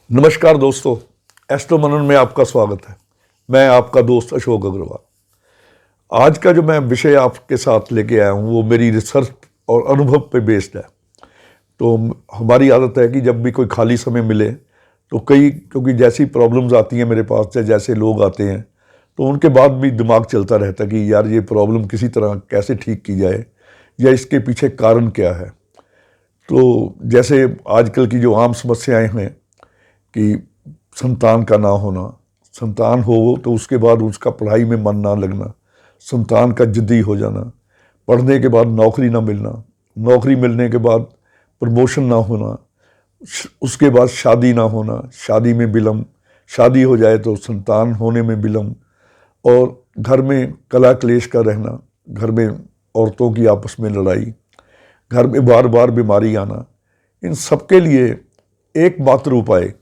नमस्कार दोस्तों, एस्ट्रो मनन में आपका स्वागत है। मैं आपका दोस्त अशोक अग्रवाल। आज का जो मैं विषय आपके साथ लेके आया हूँ वो मेरी रिसर्च और अनुभव पे बेस्ड है। तो हमारी आदत है कि जब भी कोई खाली समय मिले तो क्योंकि जैसी प्रॉब्लम्स आती हैं मेरे पास या जैसे लोग आते हैं तो उनके बाद भी दिमाग चलता रहता है कि यार ये प्रॉब्लम किसी तरह कैसे ठीक की जाए या इसके पीछे कारण क्या है। तो जैसे आजकल की जो आम समस्याएं हैं कि संतान का ना होना, संतान हो तो उसके बाद उसका पढ़ाई में मन ना लगना, संतान का जिद्दी हो जाना, पढ़ने के बाद नौकरी ना मिलना, नौकरी मिलने के बाद प्रमोशन ना होना, उसके बाद शादी ना होना, शादी में विलम्ब, शादी हो जाए तो संतान होने में विलम्ब, और घर में कला क्लेश का रहना, घर में औरतों की आपस में लड़ाई, घर में बार बार बीमारी आना। इन सब के लिए एकमात्र उपाय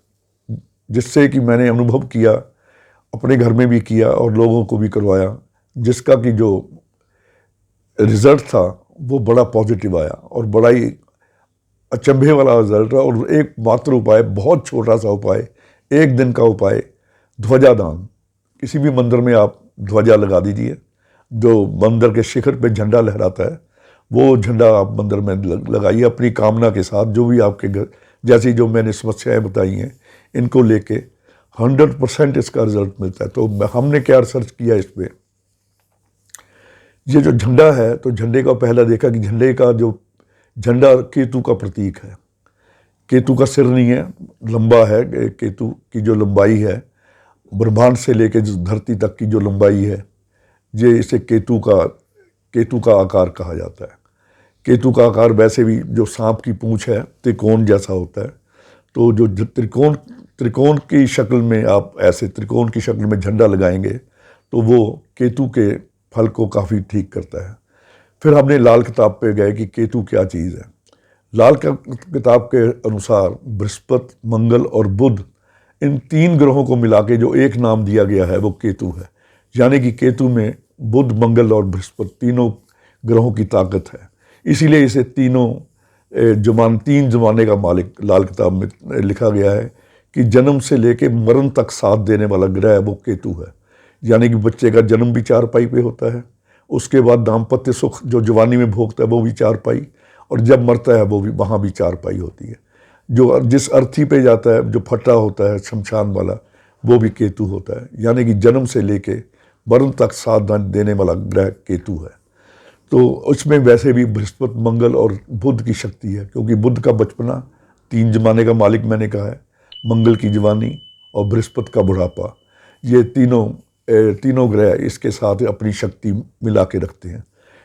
जिससे कि मैंने अनुभव किया, अपने घर में भी किया और लोगों को भी करवाया, जिसका कि जो रिज़ल्ट था वो बड़ा पॉजिटिव आया और बड़ा ही अचंभे वाला रिजल्ट है। और एक मात्र उपाय, बहुत छोटा सा उपाय, एक दिन का उपाय, ध्वजा दान। किसी भी मंदिर में आप ध्वजा लगा दीजिए। जो मंदिर के शिखर पे झंडा लहराता है वो झंडा आप मंदिर में लगाइए अपनी कामना के साथ। जो भी आपके घर, जैसी जो मैंने समस्याएं बताई हैं इनको लेके 100% इसका रिजल्ट मिलता है। तो हमने क्या रिसर्च किया इस पर, ये जो झंडा है तो झंडे का पहला देखा कि झंडा केतु का प्रतीक है। केतु का सिर नहीं है, लंबा है। केतु की जो लंबाई है, ब्रह्मांड से लेकर धरती तक की जो लंबाई है, ये इसे केतु का आकार कहा जाता है। केतु का आकार वैसे भी जो सांप की पूंछ है त्रिकोण जैसा होता है। तो जो त्रिकोण की शक्ल में आप ऐसे त्रिकोण की शक्ल में झंडा लगाएंगे तो वो केतु के फल को काफ़ी ठीक करता है। फिर हमने लाल किताब पे गए कि केतु क्या चीज़ है। लाल किताब के अनुसार बृहस्पति, मंगल और बुध, इन 3 ग्रहों को मिला के जो एक नाम दिया गया है वो केतु है। यानी कि केतु में बुध, मंगल और बृहस्पति तीनों ग्रहों की ताकत है। इसीलिए इसे तीन जमाने का मालिक लाल किताब में लिखा गया है कि जन्म से लेके मरण तक साथ देने वाला ग्रह वो केतु है। यानी कि बच्चे का जन्म भी चारपाई पे होता है, उसके बाद दाम्पत्य सुख जो जवानी में भोगता है वो भी चारपाई, और जब मरता है वो भी वहाँ भी चारपाई होती है। जो जिस अर्थी पे जाता है, जो फटा होता है शमशान वाला, वो भी केतु होता है। यानी कि जन्म से लेके मरण तक साथ देने वाला ग्रह केतु है। तो उसमें वैसे भी बृहस्पति, मंगल और बुध की शक्ति है, क्योंकि बुध का बचपना, 3 जमाने का मालिक मैंने कहा है, मंगल की जवानी और बृहस्पति का बुढ़ापा, ये तीनों ग्रह इसके साथ अपनी शक्ति मिला के रखते हैं।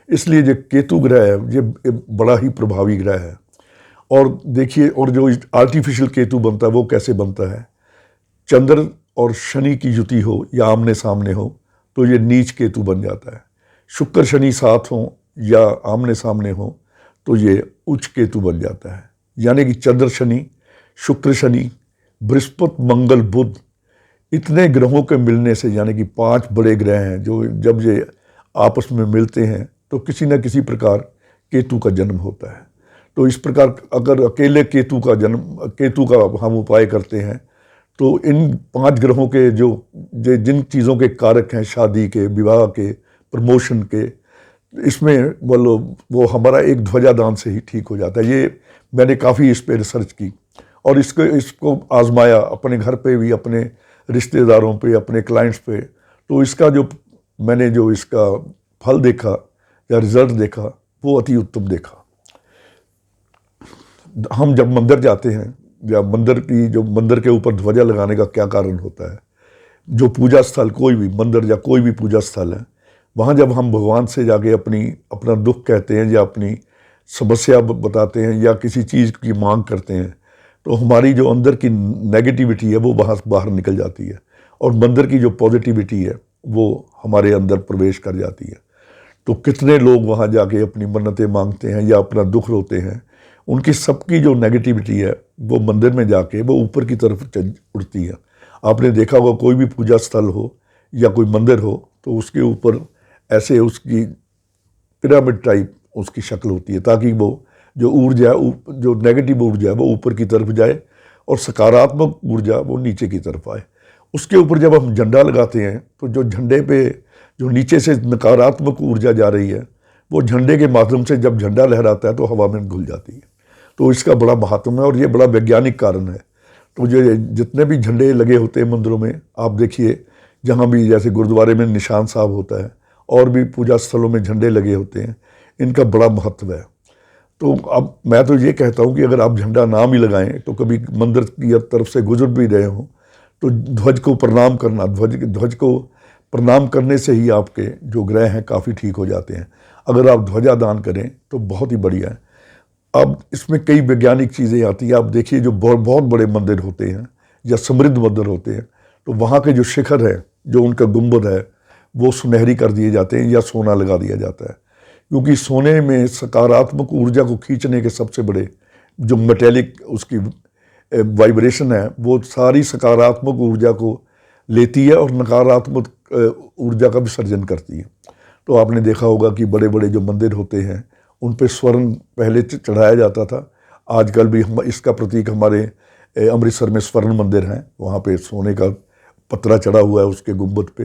इसलिए जो केतु ग्रह है ये बड़ा ही प्रभावी ग्रह है। और देखिए, और जो आर्टिफिशियल केतु बनता है वो कैसे बनता है, चंद्र और शनि की युति हो या आमने सामने हो तो ये नीच केतु बन जाता है। शुक्र शनि साथ हो या आमने सामने हो तो ये उच्च केतु बन जाता है। यानी कि चंद्र शनि, शुक्र शनि, बृहस्पति, मंगल, बुध, इतने ग्रहों के मिलने से, यानी कि 5 बड़े ग्रह हैं जो जब ये आपस में मिलते हैं तो किसी न किसी प्रकार केतु का जन्म होता है। तो इस प्रकार अगर अकेले केतु का हम उपाय करते हैं तो इन 5 ग्रहों के जो जिन चीज़ों के कारक हैं, शादी के, विवाह के, प्रमोशन के, इसमें बोलो वो हमारा एक ध्वजा दान से ही ठीक हो जाता है। ये मैंने काफ़ी इस पर रिसर्च की और इसको आजमाया अपने घर पे भी, अपने रिश्तेदारों पे, अपने क्लाइंट्स पे। तो मैंने जो इसका फल देखा या रिजल्ट देखा वो अति उत्तम देखा। हम जब मंदिर जाते हैं या मंदिर के ऊपर ध्वजा लगाने का क्या कारण होता है, जो पूजा स्थल, कोई भी मंदिर या कोई भी पूजा स्थल है, वहाँ जब हम भगवान से जाके अपना दुख कहते हैं या अपनी समस्या बताते हैं या किसी चीज़ की मांग करते हैं तो हमारी जो अंदर की नेगेटिविटी है वो बाहर निकल जाती है और मंदिर की जो पॉजिटिविटी है वो हमारे अंदर प्रवेश कर जाती है। तो कितने लोग वहाँ जाके अपनी मन्नतें मांगते हैं या अपना दुख रोते हैं, उनकी सबकी जो नेगेटिविटी है वो मंदिर में जाके वो ऊपर की तरफ उड़ती है। आपने देखा होगा कोई भी पूजा स्थल हो या कोई मंदिर हो तो उसके ऊपर ऐसे उसकी पिरामिड टाइप उसकी शक्ल होती है, ताकि वो जो ऊर्जा, जो नेगेटिव ऊर्जा है वो ऊपर की तरफ जाए और सकारात्मक ऊर्जा वो नीचे की तरफ आए। उसके ऊपर जब हम झंडा लगाते हैं तो जो झंडे पे जो नीचे से नकारात्मक ऊर्जा जा रही है वो झंडे के माध्यम से जब झंडा लहराता है तो हवा में घुल जाती है। तो इसका बड़ा महत्व है और ये बड़ा वैज्ञानिक कारण है। तो जो जितने भी झंडे लगे होते हैं मंदिरों में, आप देखिए जहाँ भी जैसे गुरुद्वारे में निशान साहब होता है और भी पूजा स्थलों में झंडे लगे होते हैं, इनका बड़ा महत्व है। तो अब मैं तो ये कहता हूँ कि अगर आप झंडा ना भी लगाएं तो कभी मंदिर की तरफ से गुजर भी रहे हों तो ध्वज को प्रणाम करना, ध्वज को प्रणाम करने से ही आपके जो ग्रह हैं काफ़ी ठीक हो जाते हैं। अगर आप ध्वजा दान करें तो बहुत ही बढ़िया है। अब इसमें कई वैज्ञानिक चीज़ें आती हैं। आप देखिए जो बहुत बड़े मंदिर होते हैं या समृद्ध मंदिर होते हैं तो वहाँ के जो शिखर है, जो उनका गुंबद है, वो सुनहरी कर दिए जाते हैं या सोना लगा दिया जाता है, क्योंकि सोने में सकारात्मक ऊर्जा को खींचने के सबसे बड़े जो मेटेलिक उसकी वाइब्रेशन है वो सारी सकारात्मक ऊर्जा को लेती है और नकारात्मक ऊर्जा का विसर्जन करती है। तो आपने देखा होगा कि बड़े बड़े जो मंदिर होते हैं उन पे स्वर्ण पहले चढ़ाया जाता था। आजकल भी हम इसका प्रतीक हमारे अमृतसर में स्वर्ण मंदिर हैं, वहाँ पे सोने का पतरा चढ़ा हुआ है उसके गुंबद पे।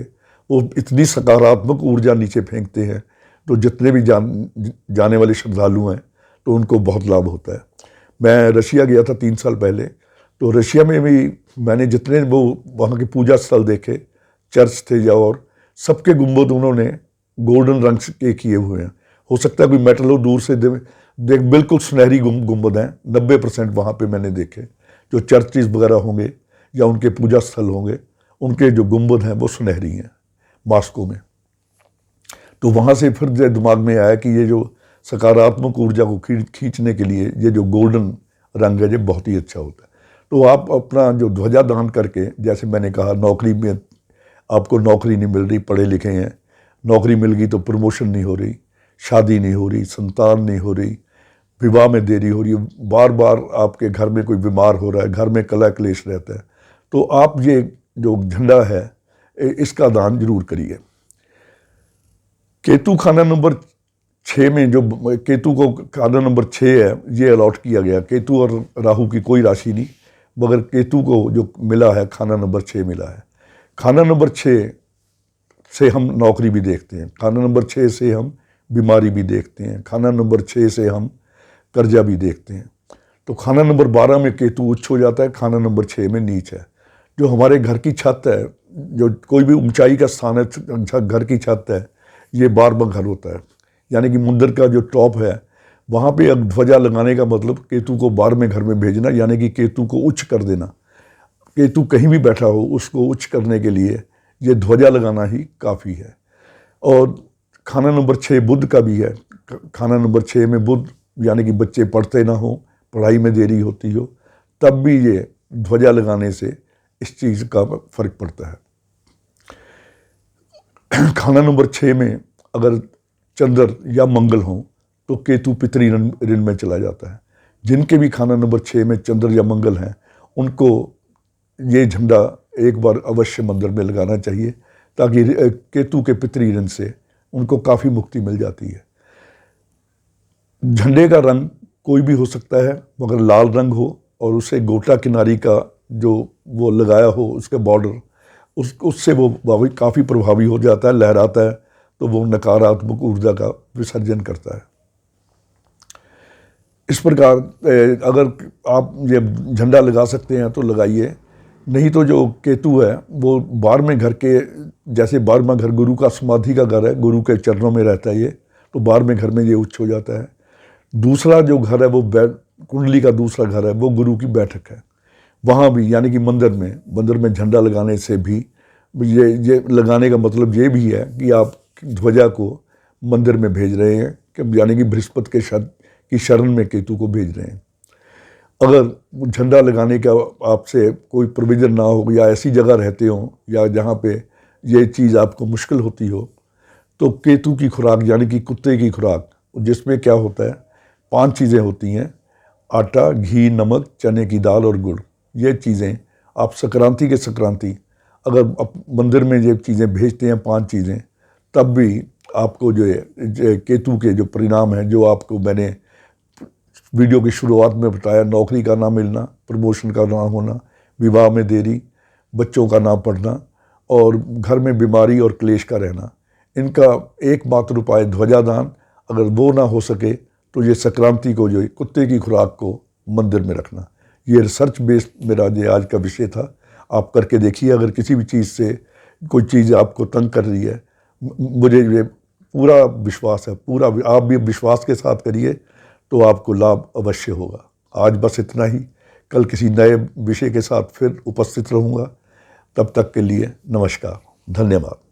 वो इतनी सकारात्मक ऊर्जा नीचे फेंकते हैं तो जितने भी जाने वाले श्रद्धालु हैं तो उनको बहुत लाभ होता है। मैं रशिया गया था 3 साल पहले, तो रशिया में भी मैंने जितने वो वहाँ के पूजा स्थल देखे, चर्च थे या और सबके गुंबद उन्होंने गोल्डन रंग के किए हुए हैं। हो सकता है कोई मेटल हो, दूर से देख बिल्कुल सुनहरी गुंबद हैं। 90% वहाँ पे मैंने देखे जो चर्चिस वगैरह होंगे या उनके पूजा स्थल होंगे, उनके जो गुंबद हैं वो सुनहरी हैं मॉस्को में। तो वहाँ से फिर दिमाग में आया कि ये जो सकारात्मक ऊर्जा को खींचने के लिए ये जो गोल्डन रंग है ये बहुत ही अच्छा होता है। तो आप अपना जो ध्वजा दान करके, जैसे मैंने कहा नौकरी में आपको नौकरी नहीं मिल रही, पढ़े लिखे हैं, नौकरी मिल गई तो प्रमोशन नहीं हो रही, शादी नहीं हो रही, संतान नहीं हो रही, विवाह में देरी हो रही है, बार बार आपके घर में कोई बीमार हो रहा है, घर में कलह क्लेश रहता है, तो आप ये जो झंडा है इसका दान जरूर करिए। केतु खाना नंबर 6 में जो केतु को खाना नंबर 6 है ये अलॉट किया गया। केतु और राहु की कोई राशि नहीं, मगर केतु को जो मिला है खाना नंबर 6 मिला है। खाना नंबर 6 से हम नौकरी भी देखते हैं, खाना नंबर 6 से हम बीमारी भी देखते हैं, खाना नंबर 6 से हम कर्जा भी देखते हैं। तो खाना नंबर 12 में केतु उच्च हो जाता है, खाना नंबर 6 में नीच है। जो हमारे घर की छत है, जो कोई भी ऊंचाई का स्थान है, घर की छत है, ये 12वां घर होता है, यानी कि मंदिर का जो टॉप है वहाँ पे अब ध्वजा लगाने का मतलब केतु को 12वें घर में भेजना, यानी कि केतु को उच्च कर देना। केतु कहीं भी बैठा हो उसको उच्च करने के लिए ये ध्वजा लगाना ही काफ़ी है। और खाना नंबर 6 बुध का भी है। खाना नंबर 6 में बुध, यानी कि बच्चे पढ़ते ना हो, पढ़ाई में देरी होती हो, तब भी ये ध्वजा लगाने से इस चीज़ का फर्क पड़ता है। खाना नंबर 6 में अगर चंद्र या मंगल हो तो केतु पितरी ऋण में चला जाता है। जिनके भी खाना नंबर 6 में चंद्र या मंगल हैं उनको ये झंडा एक बार अवश्य मंदिर में लगाना चाहिए, ताकि केतु के पितरी ऋण से उनको काफ़ी मुक्ति मिल जाती है। झंडे का रंग कोई भी हो सकता है, मगर लाल रंग हो और उसे गोटा किनारी का जो वो लगाया हो उसके बॉर्डर, उससे वो काफ़ी प्रभावी हो जाता है, लहराता है, तो वो नकारात्मक ऊर्जा का विसर्जन करता है। इस प्रकार अगर आप ये झंडा लगा सकते हैं तो लगाइए, नहीं तो जो केतु है वो 12वें घर के, जैसे 12वां घर गुरु का समाधि का घर है, गुरु के चरणों में रहता है ये, तो 12वें घर में ये उच्च हो जाता है। दूसरा जो घर है वो कुंडली का दूसरा घर है वो गुरु की बैठक है, वहाँ भी यानी कि मंदिर में झंडा लगाने से भी ये लगाने का मतलब ये भी है कि आप ध्वजा को मंदिर में भेज रहे हैं, कि यानी कि बृहस्पति की शरण में केतु को भेज रहे हैं। अगर झंडा लगाने का आपसे कोई प्रोविज़न ना हो या ऐसी जगह रहते हो या जहाँ पे ये चीज़ आपको मुश्किल होती हो, तो केतु की खुराक यानी कि कुत्ते की खुराक, जिसमें क्या होता है 5 चीज़ें होती हैं, आटा, घी, नमक, चने की दाल और गुड़। ये चीज़ें आप संक्रांति के संक्रांति अगर मंदिर में ये चीज़ें भेजते हैं 5 चीज़ें, तब भी आपको जो केतु के जो परिणाम हैं, जो आपको मैंने वीडियो की शुरुआत में बताया, नौकरी का ना मिलना, प्रमोशन का ना होना, विवाह में देरी, बच्चों का ना पढ़ना और घर में बीमारी और क्लेश का रहना, इनका एकमात्र उपाय ध्वजादान। अगर वो ना हो सके तो ये संक्रांति को, जो कुत्ते की खुराक को मंदिर में रखना। ये रिसर्च बेस्ड मेरा ये आज का विषय था। आप करके देखिए, अगर किसी भी चीज़ से कोई चीज़ आपको तंग कर रही है, मुझे ये पूरा विश्वास है, पूरा आप भी विश्वास के साथ करिए तो आपको लाभ अवश्य होगा। आज बस इतना ही, कल किसी नए विषय के साथ फिर उपस्थित रहूँगा। तब तक के लिए नमस्कार, धन्यवाद।